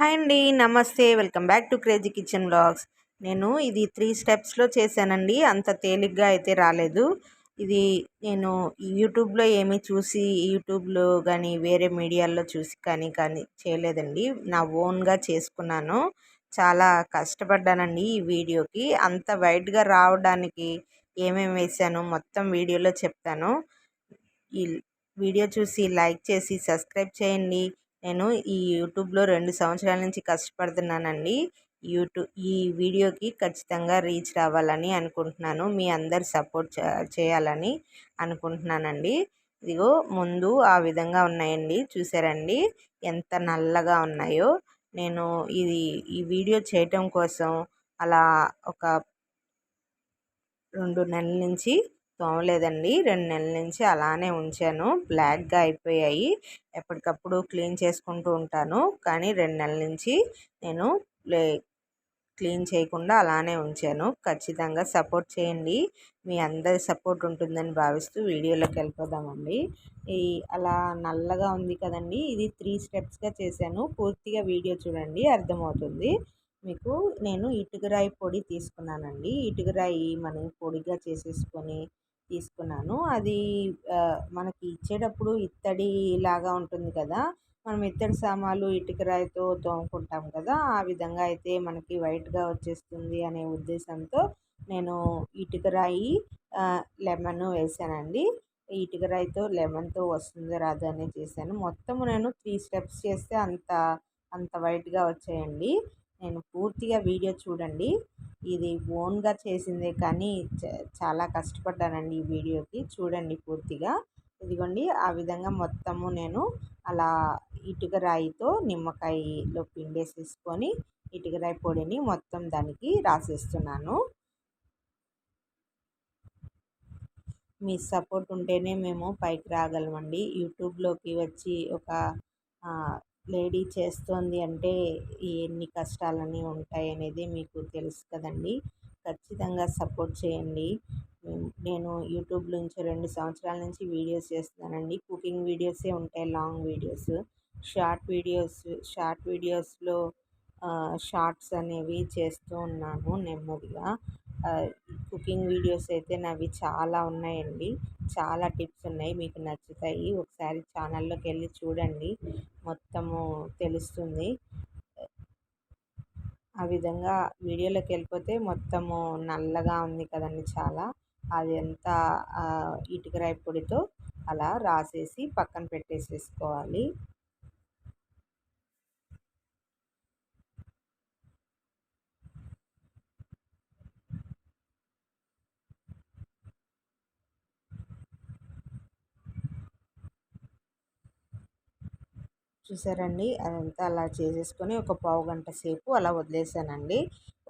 Hi అండి, నమస్తే. Welcome back to crazy kitchen vlogs. నేను ఇది 3 స్టెప్స్లో చేశానండి. అంత తేలిగ్గా అయితే రాలేదు. ఇది నేను యూట్యూబ్లో ఏమీ చూసి యూట్యూబ్లో కానీ వేరే మీడియాల్లో చూసి కానీ చేయలేదండి. నా ఓన్గా చేసుకున్నాను. చాలా కష్టపడ్డానండి ఈ వీడియోకి. అంత వైట్గా రావడానికి ఏమేమి వేసాను మొత్తం వీడియోలో చెప్తాను. ఈ వీడియో చూసి లైక్ చేసి సబ్స్క్రైబ్ చేయండి. నేను ఈ యూట్యూబ్లో 2 సంవత్సరాల నుంచి కష్టపడుతున్నానండి. ఈ వీడియోకి ఖచ్చితంగా రీచ్ రావాలని అనుకుంటున్నాను. మీ అందరి సపోర్ట్ చేయాలని అనుకుంటున్నానండి. ఇదిగో ముందు ఆ విధంగా ఉన్నాయండి, చూసారండి ఎంత నల్లగా ఉన్నాయో. నేను ఈ వీడియో చేయటం కోసం అలా ఒక 2 నెలల నుంచి తోమలేదండి. 2 నెలల నుంచి అలానే ఉంచాను. బ్లాక్గా అయిపోయాయి. ఎప్పటికప్పుడు క్లీన్ చేసుకుంటూ ఉంటాను. కానీ 2 నెలల నుంచి నేను క్లీన్ చేయకుండా అలానే ఉంచాను. ఖచ్చితంగా సపోర్ట్ చేయండి. మీ అందరి సపోర్ట్ ఉంటుందని భావిస్తూ వీడియోలోకి వెళ్ళిపోదామండి. అలా నల్లగా ఉంది కదండి, ఇది 3 స్టెప్స్గా చేశాను. పూర్తిగా వీడియో చూడండి, అర్థమవుతుంది మీకు. నేను ఇటుకరాయి పొడి తీసుకున్నానండి. ఇటుకరాయి మనం పొడిగా తీసుకున్నాను. అది మనకి ఇచ్చేటప్పుడు ఇత్తడి లాగా ఉంటుంది కదా, మనం ఇత్తడి సామాన్లు ఇటుకరాయితో తోముకుంటాం కదా, ఆ విధంగా అయితే మనకి వైట్గా వచ్చేస్తుంది అనే ఉద్దేశంతో నేను ఇటుకరాయి లెమన్ వేసానండి. ఇటుకరాయితో లెమన్తో వస్తుందో రాదో అని చేశాను. మొత్తము నేను 3 స్టెప్స్ చేస్తే అంత వైట్గా వచ్చాయండి. నేను పూర్తిగా వీడియో చూడండి. ఇది ఓన్గా చేసిందే కానీ చాలా కష్టపడ్డానండి ఈ వీడియోకి. చూడండి పూర్తిగా. ఇదిగోండి ఆ విధంగా మొత్తము నేను అలా ఇటుకరాయితో నిమ్మకాయలో పిండేసేసుకొని ఇటుకరాయి పొడిని మొత్తం దానికి రాసేస్తున్నాను. మీ సపోర్ట్ ఉంటేనే మేము పైకి రాగలమండి. యూట్యూబ్లోకి వచ్చి ఒక లేడీ చేస్తోంది అంటే ఎన్ని కష్టాలన్నీ ఉంటాయి అనేది మీకు తెలుసు కదండి. ఖచ్చితంగా సపోర్ట్ చేయండి. నేను యూట్యూబ్ నుంచి 2 సంవత్సరాల నుంచి వీడియోస్ చేస్తున్నానండి. కుకింగ్ వీడియోసే ఉంటాయి, లాంగ్ వీడియోస్. షార్ట్ వీడియోస్లో షార్ట్స్ అనేవి చేస్తూ ఉన్నాను నెమ్మదిగా. కుకింగ్ వీడియోస్ అయితే నావి చాలా ఉన్నాయండి. చాలా టిప్స్ ఉన్నాయి, మీకు నచ్చుతాయి. ఒకసారి ఛానల్లోకి వెళ్ళి చూడండి, మొత్తము తెలుస్తుంది. ఆ విధంగా వీడియోలోకి వెళ్ళిపోతే మొత్తము నల్లగా ఉంది కదండి చాలా. అది అంతా ఇటుకరాయి పొడితో అలా రాసేసి పక్కన పెట్టేసేసుకోవాలి. చూసారండి, అదంతా అలా చేసేసుకొని ఒక పావుగంట సేపు అలా వదిలేసానండి.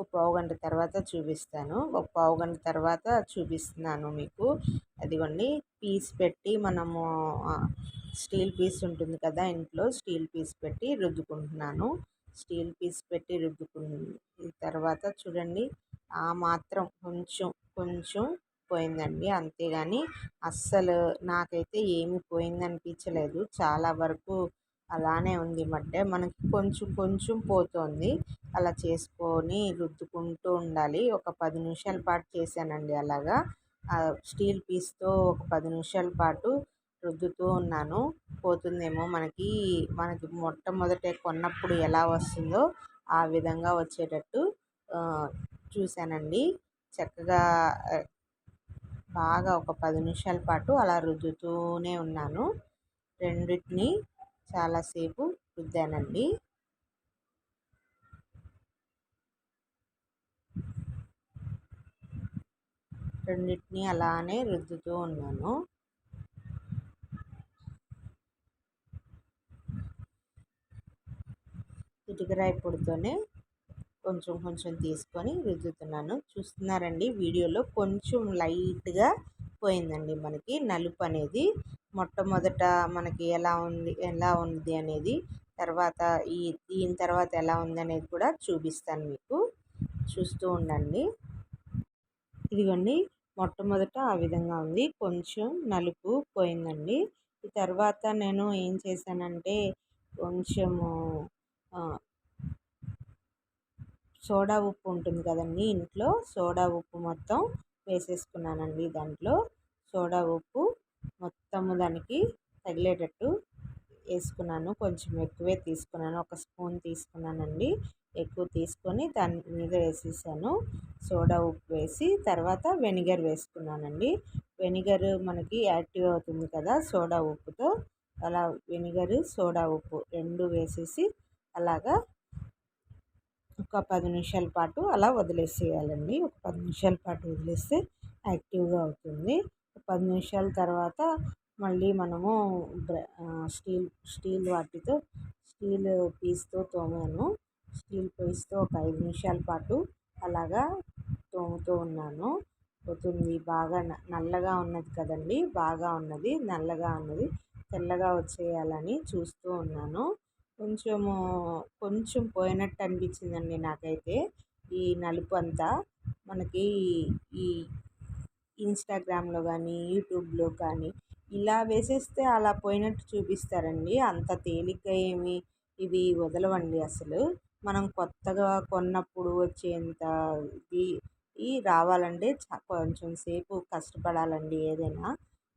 ఒక పావుగంట తర్వాత చూపిస్తాను. ఒక పావుగంట తర్వాత చూపిస్తున్నాను మీకు. అదిగోండి పీస్ పెట్టి మనము స్టీల్ పీస్ ఉంటుంది కదా ఇంట్లో, స్టీల్ పీస్ పెట్టి రుద్దుకుంటున్నాను. స్టీల్ పీస్ పెట్టి రుద్దుకున్న తర్వాత చూడండి, ఆ మాత్రం కొంచెం పోయిందండి. అంతేగాని అస్సలు నాకైతే ఏమి పోయిందనిపించలేదు. చాలా వరకు అలానే ఉంది మధ్య. మనకి కొంచెం పోతుంది. అలా చేసుకొని రుద్దుకుంటూ ఉండాలి. ఒక 10 నిమిషాల పాటు చేశానండి అలాగా. స్టీల్ పీస్తో ఒక 10 నిమిషాల పాటు రుద్దుతూ ఉన్నాను. పోతుందేమో మనకి మొట్టమొదట కొన్నప్పుడు ఎలా వస్తుందో ఆ విధంగా వచ్చేటట్టు చూశానండి. చక్కగా బాగా ఒక 10 నిమిషాల పాటు అలా రుద్దుతూనే ఉన్నాను. రెండింటిని చాలాసేపు రుద్దానండి. రెండింటిని అలానే రుద్దుతూ ఉన్నాను. ఇటుకరాయి పొడితోనే కొంచెం తీసుకొని రుద్దుతున్నాను. చూస్తున్నారండి వీడియోలో కొంచెం లైట్గా పోయిందండి మనకి నలుపు అనేది. మొట్టమొదట మనకి ఎలా ఉంది అనేది తర్వాత దీని తర్వాత ఎలా ఉంది అనేది కూడా చూపిస్తాను మీకు. చూస్తూ ఉండండి. ఇదిగోండి మొట్టమొదట ఆ విధంగా ఉంది, కొంచెం నలుపు పోయిందండి. ఈ తర్వాత నేను ఏం చేశానంటే కొంచెము సోడా ఉప్పు ఉంటుంది కదండి ఇంట్లో, సోడా ఉప్పు మొత్తం వేసేసుకున్నానండి. దాంట్లో సోడా ఉప్పు మొత్తము దానికి తగిలేటట్టు వేసుకున్నాను. కొంచెం ఎక్కువే తీసుకున్నాను, ఒక స్పూన్ తీసుకున్నానండి. ఎక్కువ తీసుకొని దాని మీద వేసేసాను. సోడా ఉప్పు వేసి తర్వాత వెనిగర్ వేసుకున్నానండి. వెనిగర్ మనకి యాక్టివ్ అవుతుంది కదా సోడా ఉప్పుతో. అలా వెనిగర్ సోడా ఉప్పు రెండు వేసేసి అలాగా ఒక 10 నిమిషాల పాటు అలా వదిలేసేయాలండి. ఒక 10 నిమిషాల పాటు వదిలేస్తే యాక్టివ్గా అవుతుంది. 10 నిమిషాల తర్వాత మళ్ళీ మనము స్టీల్ వాటితో స్టీల్ పీస్తో తోమాను. స్టీల్ పీస్తో ఒక 5 నిమిషాల పాటు అలాగా తోముతూ ఉన్నాను. పోతుంది బాగా నల్లగా ఉన్నది కదండి, బాగా ఉన్నది, నల్లగా ఉన్నది తెల్లగా వచ్చేయాలని చూస్తూ ఉన్నాను. కొంచెం పోయినట్టు అనిపించిందండి నాకైతే ఈ నలుపు అంతా. మనకి ఈ ఇన్స్టాగ్రామ్లో కానీ యూట్యూబ్లో కానీ ఇలా వేసేస్తే అలా పోయినట్టు చూపిస్తారండి. అంత తేలిగ్గా ఏమి ఇవి వదలవండి అసలు. మనం కొత్తగా కొన్నప్పుడు వచ్చేంత ఇది రావాలంటే కొంచెం సేపు కష్టపడాలండి. ఏదైనా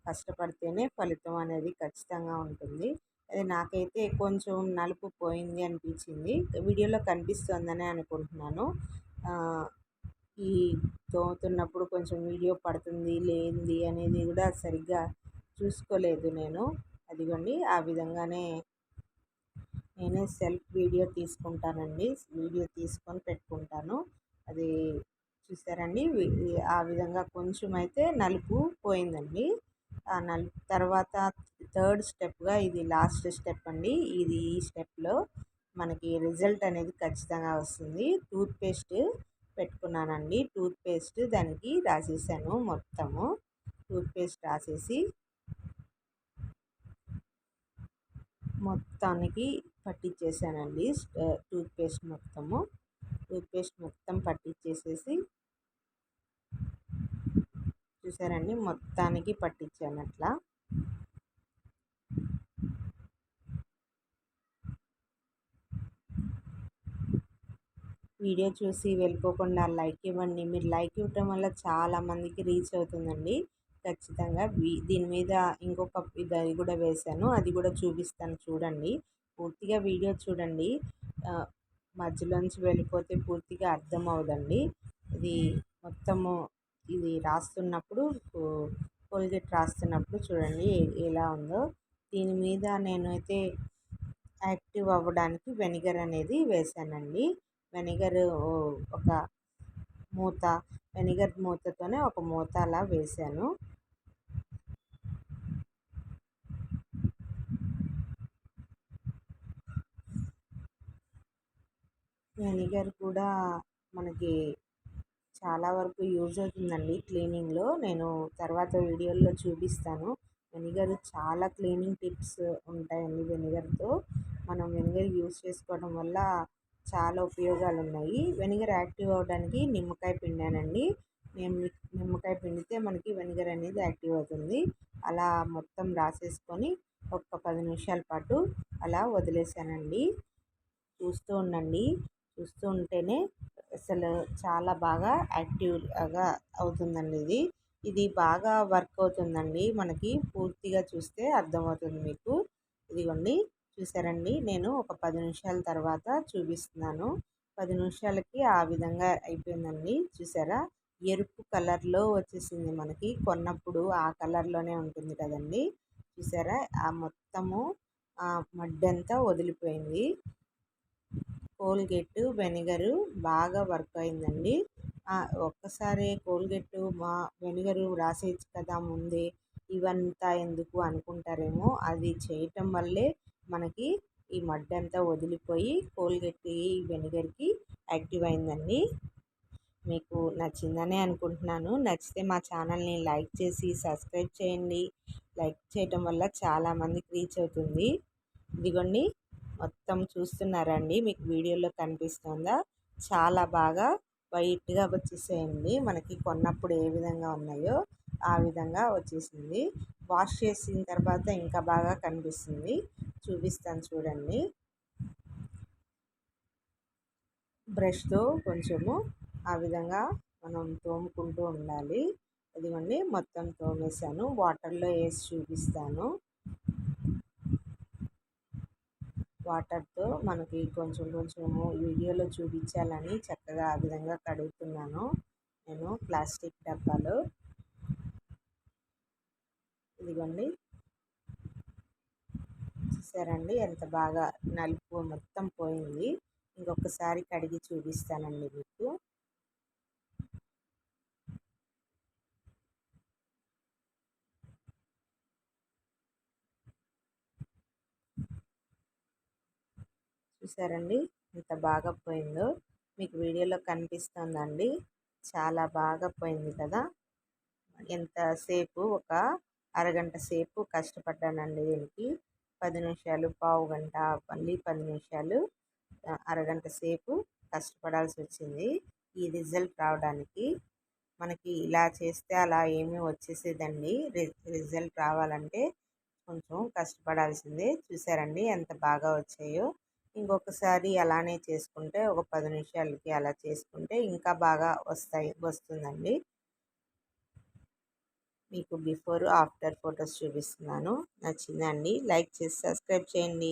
కష్టపడితేనే ఫలితం అనేది ఖచ్చితంగా ఉంటుంది. అది నాకైతే కొంచెం నలుపు పోయింది అనిపించింది. వీడియోలో కనిపిస్తుందని అనుకుంటున్నాను. ఈ తోముతున్నప్పుడు కొంచెం వీడియో పడుతుంది లేనిది అనేది కూడా సరిగ్గా చూసుకోలేదు నేను. అదిగోండి ఆ విధంగానే నేను సెల్ఫ్ వీడియో తీసుకుంటానండి. వీడియో తీసుకొని పెట్టుకుంటాను. అది చూసారండి, ఆ విధంగా కొంచెం అయితే నలుపు పోయిందండి. ఆ నలుపు తర్వాత థర్డ్ స్టెప్గా ఇది లాస్ట్ స్టెప్ అండి. ఈ స్టెప్లో మనకి రిజల్ట్ అనేది ఖచ్చితంగా వస్తుంది. టూత్పేస్ట్ పెట్టుకున్నానండి. టూత్పేస్ట్ దానికి రాసేసాను. మొత్తము టూత్పేస్ట్ రాసేసి మొత్తానికి పట్టించేసానండి. టూత్పేస్ట్ మొత్తం పట్టించేసేసి చూసారండి, మొత్తానికి పట్టించాను అట్లా. వీడియో చూసి వెళ్ళిపోకుండా లైక్ ఇవ్వండి. మీరు లైక్ ఇవ్వటం వల్ల చాలామందికి రీచ్ అవుతుందండి. ఖచ్చితంగా దీని మీద ఇంకొక ఇది కూడా వేశాను, అది కూడా చూపిస్తాను చూడండి. పూర్తిగా వీడియో చూడండి. మధ్యలోంచి వెళ్ళిపోతే పూర్తిగా అర్థం అవ్వదండి. ఇది మొత్తము ఇది రాస్తున్నప్పుడు కోల్గేట్ రాస్తున్నప్పుడు చూడండి ఎలా ఉందో. దీని మీద నేనైతే యాక్టివ్ అవ్వడానికి వెనిగర్ అనేది వేసానండి. వెనిగర్ ఒక మూత, వెనిగర్ మూతతోనే ఒక మూత అలా వేసాను. వెనిగర్ కూడా మనకి చాలా వరకు యూజ్ అవుతుందండి క్లీనింగ్లో. నేను తర్వాత వీడియోల్లో చూపిస్తాను. వెనిగర్ చాలా క్లీనింగ్ టిప్స్ ఉంటాయండి వెనిగర్తో. మనం వెనిగర్ యూజ్ చేసుకోవడం వల్ల చాలా ఉపయోగాలు ఉన్నాయి. వెనిగర్ యాక్టివ్ అవ్వడానికి నిమ్మకాయ పిండానండి. నేను నిమ్మకాయ పిండితే మనకి వెనిగర్ అనేది యాక్టివ్ అవుతుంది. అలా మొత్తం రాసేసుకొని ఒక 10 నిమిషాల పాటు అలా వదిలేసానండి. చూస్తూ ఉండండి. చూస్తూ ఉంటేనే అసలు చాలా బాగా యాక్టివ్గా అవుతుందండి. ఇది బాగా వర్క్ అవుతుందండి. మనకి పూర్తిగా చూస్తే అర్థమవుతుంది మీకు. ఇదిగోండి చూసారండి, నేను ఒక 10 నిమిషాల తర్వాత చూపిస్తున్నాను. 10 నిమిషాలకి ఆ విధంగా అయిపోయిందండి. చూసారా, ఎరుపు కలర్లో వచ్చేసింది. మనకి కొన్నప్పుడు ఆ కలర్లోనే ఉంటుంది కదండి. చూసారా, ఆ మొత్తము మడ్డంతా వదిలిపోయింది. కోల్గేట్ వెనిగరు బాగా వర్క్ అయిందండి. ఒక్కసారి కోల్గేట్ వెనిగరు రాసేయచ్చు కదా ముందే, ఇవంతా ఎందుకు అనుకుంటారేమో. అది చేయటం వల్లే మనకి ఈ మడ్డంతా వదిలిపోయి కోల్గేట్ వెనిగర్కి యాక్టివ్ అయిందండి. మీకు నచ్చిందనే అనుకుంటున్నాను. నచ్చితే మా ఛానల్ని లైక్ చేసి సబ్స్క్రైబ్ చేయండి. లైక్ చేయటం వల్ల చాలామందికి రీచ్ అవుతుంది. ఇదిగోండి మొత్తం చూస్తున్నారండి, మీకు వీడియోలో కనిపిస్తుందా? చాలా బాగా వైట్గా వచ్చేసేయండి. మనకి కొన్నప్పుడు ఏ విధంగా ఉన్నాయో ఆ విధంగా వచ్చేసింది. వాష్ చేసిన తర్వాత ఇంకా బాగా కనిపిస్తుంది. చూపిస్తాను చూడండి. బ్రష్తో కొంచెము ఆ విధంగా మనం తోముకుంటూ ఉండాలి. ఇదిగోండి మొత్తం తోమేసాను. వాటర్లో వేసి చూపిస్తాను. వాటర్తో మనకి కొంచెం కొంచెము వీడియోలో చూపించాలని చక్కగా ఆ విధంగా కడుగుతున్నాను నేను ప్లాస్టిక్ డబ్బాలో. ఇదిగోండి చూసారండి ఎంత బాగా నలుపు మొత్తం పోయింది. ఇంకొకసారి కడిగి చూపిస్తానండి మీకు. చూసారండి ఎంత బాగా పోయిందో మీకు వీడియోలో కనిపిస్తుందండి. చాలా బాగా పోయింది కదా. ఎంతసేపు ఒక అరగంట సేపు కష్టపడ్డానండి దీనికి. 10 నిమిషాలు, పావు గంట, మళ్ళీ 10 నిమిషాలు, అరగంట సేపు కష్టపడాల్సి వచ్చింది ఈ రిజల్ట్ రావడానికి. మనకి ఇలా చేస్తే అలా ఏమీ వచ్చేసేదండి. రిజల్ట్ రావాలంటే కొంచెం కష్టపడాల్సిందే. చూసారండి ఎంత బాగా వచ్చాయో. ఇంకొకసారి అలానే చేసుకుంటే ఒక 10 నిమిషాలకి అలా చేసుకుంటే ఇంకా బాగా వస్తుందండి. మీకు బిఫోర్ ఆఫ్టర్ ఫొటోస్ చూపిస్తున్నాను. నచ్చిందండి లైక్ చేసి సబ్స్క్రైబ్ చేయండి.